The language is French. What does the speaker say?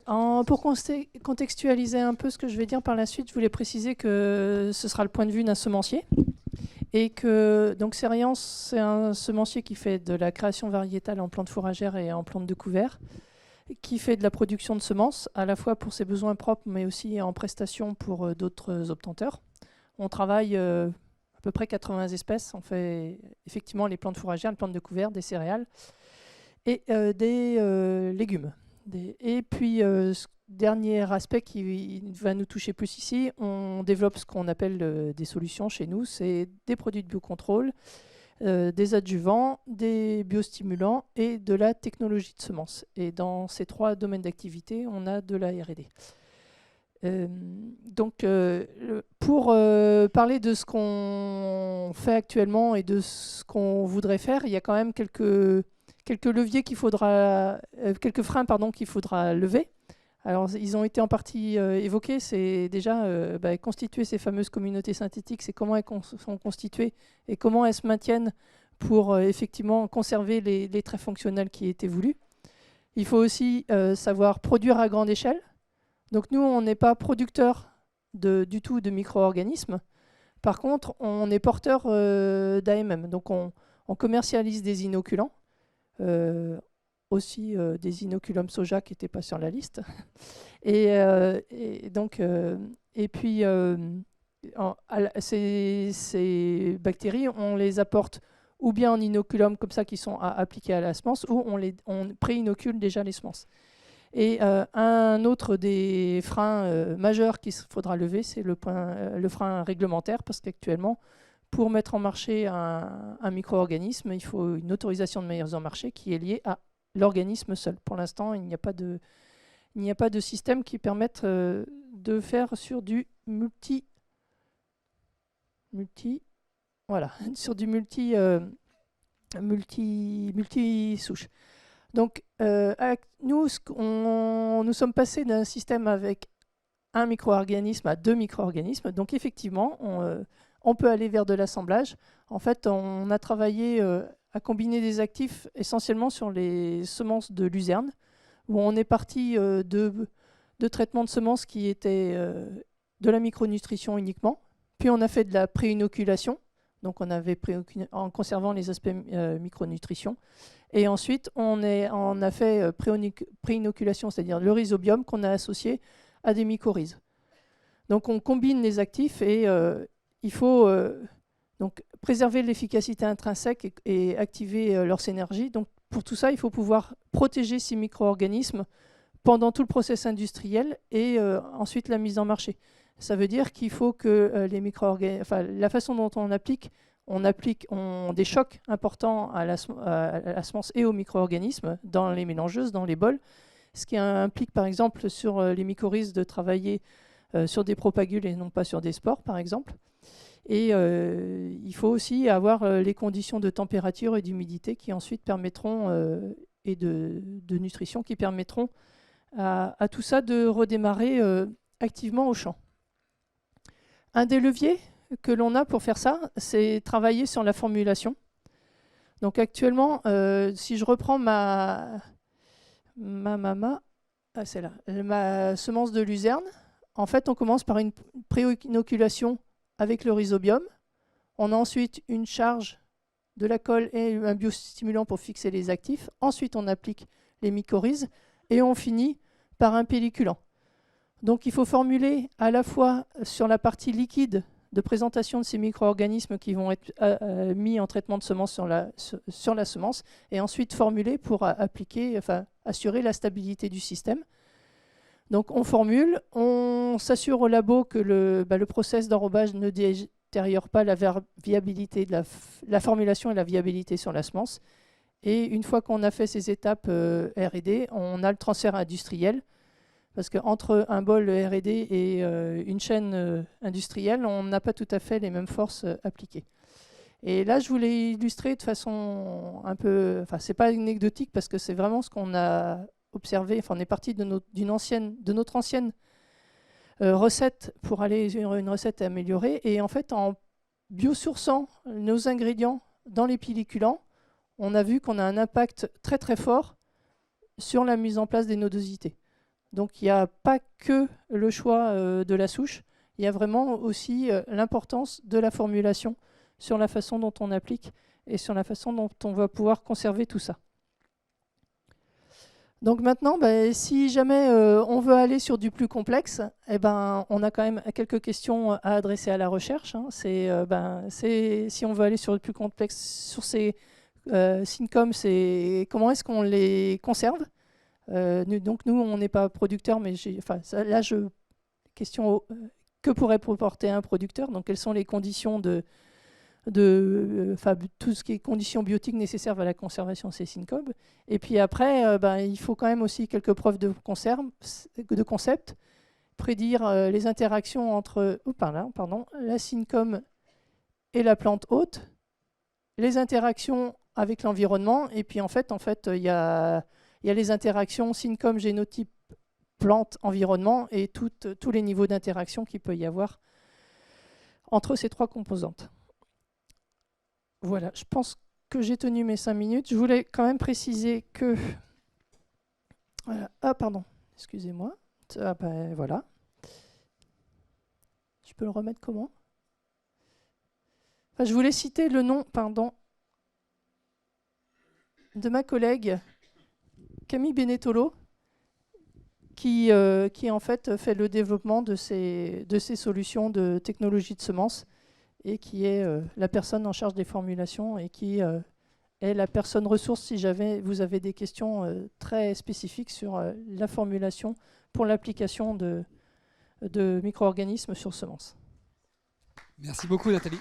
Pour contextualiser un peu ce que je vais dire par la suite, je voulais préciser que ce sera le point de vue d'un semencier. Et que donc Cériance, c'est un semencier qui fait de la création variétale en plantes fourragères et en plantes de couvert, qui fait de la production de semences, à la fois pour ses besoins propres, mais aussi en prestation pour d'autres obtenteurs. On travaille à peu près 80 espèces. On fait effectivement les plantes fourragères, les plantes de couvert, des céréales et des légumes. Et puis, dernier aspect qui va nous toucher plus ici, on développe ce qu'on appelle des solutions chez nous. C'est des produits de biocontrôle, des adjuvants, des biostimulants et de la technologie de semences. Et dans ces trois domaines d'activité, on a de la R&D. Pour parler de ce qu'on fait actuellement et de ce qu'on voudrait faire, il y a quand même quelques leviers qu'il faudra, quelques freins pardon, qu'il faudra lever. Alors, ils ont été en partie évoqués. C'est déjà constituer ces fameuses communautés synthétiques, c'est comment elles sont constituées et comment elles se maintiennent pour effectivement conserver les traits fonctionnels qui étaient voulus. Il faut aussi savoir produire à grande échelle. Donc nous, on n'est pas producteur du tout de micro-organismes. Par contre, on est porteur d'AMM. Donc on commercialise des inoculants, aussi des inoculums soja qui n'étaient pas sur la liste. Ces bactéries, on les apporte ou bien en inoculum comme ça qui sont appliqués à la semence, ou on pré-inocule déjà les semences. Et un autre des freins majeurs qu'il faudra lever, c'est le frein réglementaire, parce qu'actuellement, pour mettre en marché un micro-organisme, il faut une autorisation de mise en marché qui est liée à l'organisme seul. Pour l'instant, il n'y a pas de système qui permette de faire sur du sur du multi-souche. Donc, nous sommes passés d'un système avec un micro-organisme à 2 micro-organismes. Donc, effectivement, on peut aller vers de l'assemblage. En fait, on a travaillé à combiner des actifs essentiellement sur les semences de luzerne, où on est parti de traitements de semences qui étaient de la micronutrition uniquement. Puis, on a fait de la pré-inoculation. Donc, en conservant les aspects micronutrition. Et ensuite, on a fait pré-inoculation, c'est-à-dire le rhizobium qu'on a associé à des mycorhizes. Donc on combine les actifs et il faut donc préserver l'efficacité intrinsèque et activer leur synergie. Donc pour tout ça, il faut pouvoir protéger ces micro-organismes pendant tout le process industriel et ensuite la mise en marché. Ça veut dire qu'il faut que les micro-organismes, la façon dont on applique des chocs importants à la semence et aux micro-organismes dans les mélangeuses, dans les bols, ce qui implique par exemple sur les mycorhizes de travailler sur des propagules et non pas sur des spores par exemple. Et il faut aussi avoir les conditions de température et d'humidité qui ensuite permettront, et de nutrition, qui permettront à tout ça de redémarrer activement au champ. Un des leviers que l'on a pour faire ça, c'est travailler sur la formulation. Donc actuellement, si je reprends ma semence de luzerne, en fait, on commence par une pré-inoculation avec le rhizobium. On a ensuite une charge de la colle et un biostimulant pour fixer les actifs. Ensuite, on applique les mycorhizes et on finit par un pelliculant. Donc, il faut formuler à la fois sur la partie liquide de présentation de ces micro-organismes qui vont être mis en traitement de semence sur la semence et ensuite formuler pour assurer la stabilité du système. Donc on formule, on s'assure au labo que le process d'enrobage ne détériore pas la viabilité de la formulation et la viabilité sur la semence. Et une fois qu'on a fait ces étapes R&D, on a le transfert industriel. Parce qu'entre un bol R&D et une chaîne industrielle, on n'a pas tout à fait les mêmes forces appliquées. Et là, je voulais illustrer de façon un peu... Enfin, c'est pas anecdotique parce que c'est vraiment ce qu'on a observé. Enfin, on est parti de notre ancienne recette pour aller sur une recette améliorée. Et en fait, en biosourçant nos ingrédients dans les pelliculants, on a vu qu'on a un impact très très fort sur la mise en place des nodosités. Donc il n'y a pas que le choix de la souche, il y a vraiment aussi l'importance de la formulation sur la façon dont on applique et sur la façon dont on va pouvoir conserver tout ça. Donc maintenant, si jamais on veut aller sur du plus complexe, on a quand même quelques questions à adresser à la recherche. Hein. Si on veut aller sur du plus complexe, sur ces SYNCOM, comment est-ce qu'on les conserve? Donc nous, on n'est pas producteur, mais question que pourrait apporter un producteur? Donc quelles sont les conditions tout ce qui est conditions biotiques nécessaires à la conservation de ces SYNCOM. Et puis après, il faut quand même aussi quelques preuves de concept, prédire les interactions entre la SYNCOM et la plante hôte, les interactions avec l'environnement, et puis en fait, il y a les interactions SYNCOM, génotype, plante, environnement, et tous les niveaux d'interaction qu'il peut y avoir entre ces trois composantes. Voilà, je pense que j'ai tenu mes 5 minutes. Je voulais quand même préciser que... Voilà. Ah, pardon, excusez-moi. Voilà. Je peux le remettre comment? Je voulais citer le nom, de ma collègue Camille Benetolo, qui en fait fait le développement de ces solutions de technologie de semences, et qui est la personne en charge des formulations et qui est la personne ressource si vous avez des questions très spécifiques sur la formulation pour l'application de micro-organismes sur semences. Merci beaucoup Nathalie.